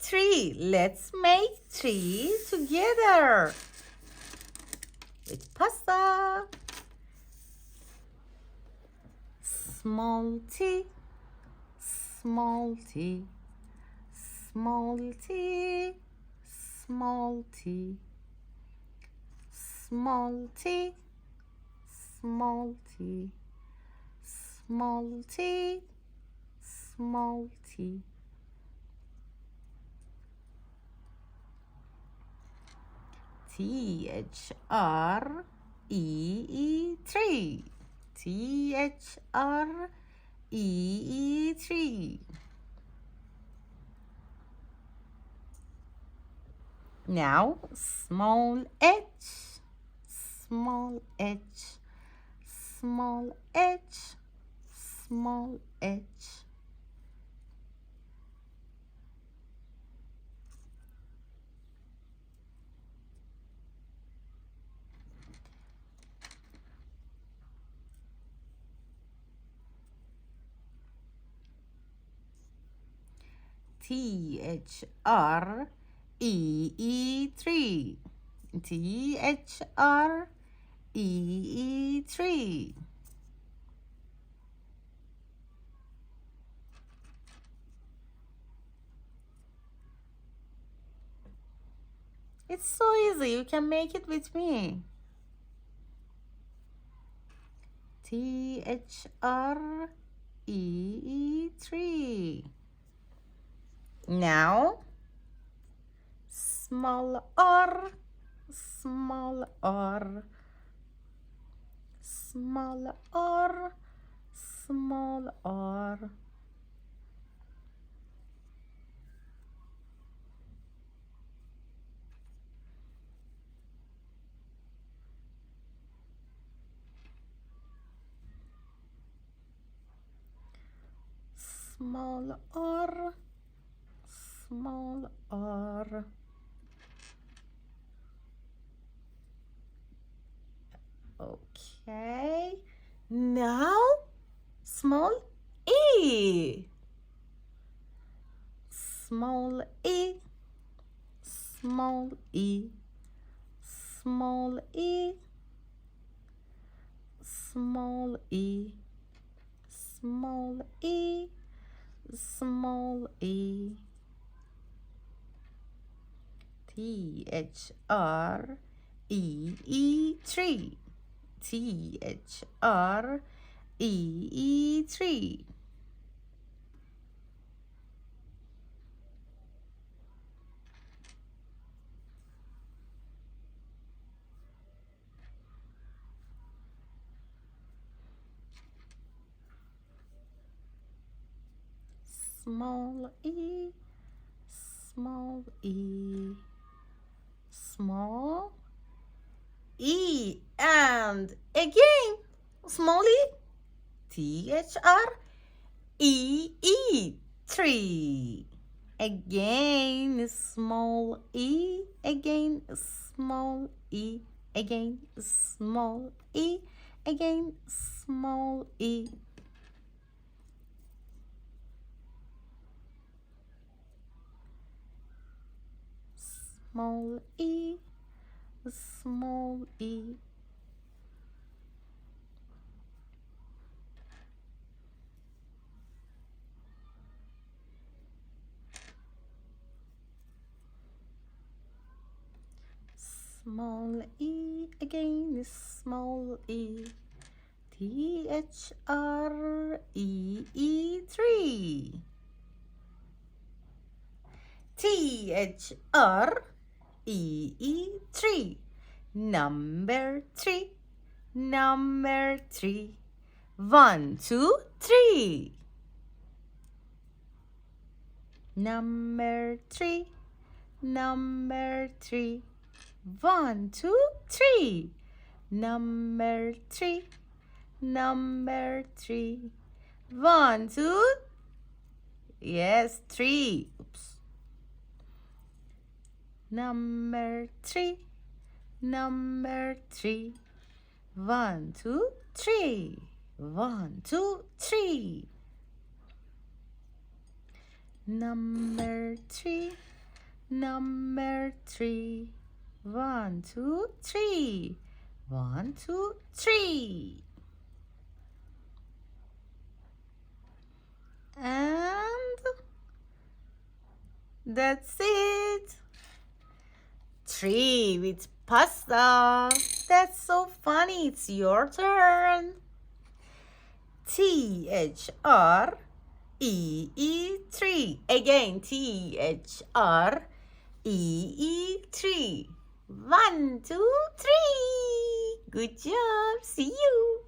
Tree. Let's make tree together with pasta. Small t, small t, small t, small t, small t, small t, small t, small t. Tree. Tree. Now small h, small h, small h, small h. Tree. Tree. It's so easy. You can make it with me. Tree. Now, small r, small r, small r, small r. Small r, small r. Okay. Now, small e. Small e. Small e. Small e. Small e. Small e. Small e. Tree. Tree. Small e, small e, small e, and again small e. Tree. Again small e, again small e, again small e, again small e. Small e, small e. Small e, again small e. Tree. Tree. Number three. Number three. 1, 2, 3. Number three. Number three. 1, 2, 3. Number three. Number three. 1, 2. Yes, 3. Oops. Number three. Number three. 1, 2, 3. 1, 2, 3. Number three. Number three. 1, 2, 3. 1, 2, 3. And that's it. 3 with pasta. That's so funny. It's your turn. THREE3. Again, THREE3. 1, 2, 3. Good job. See you.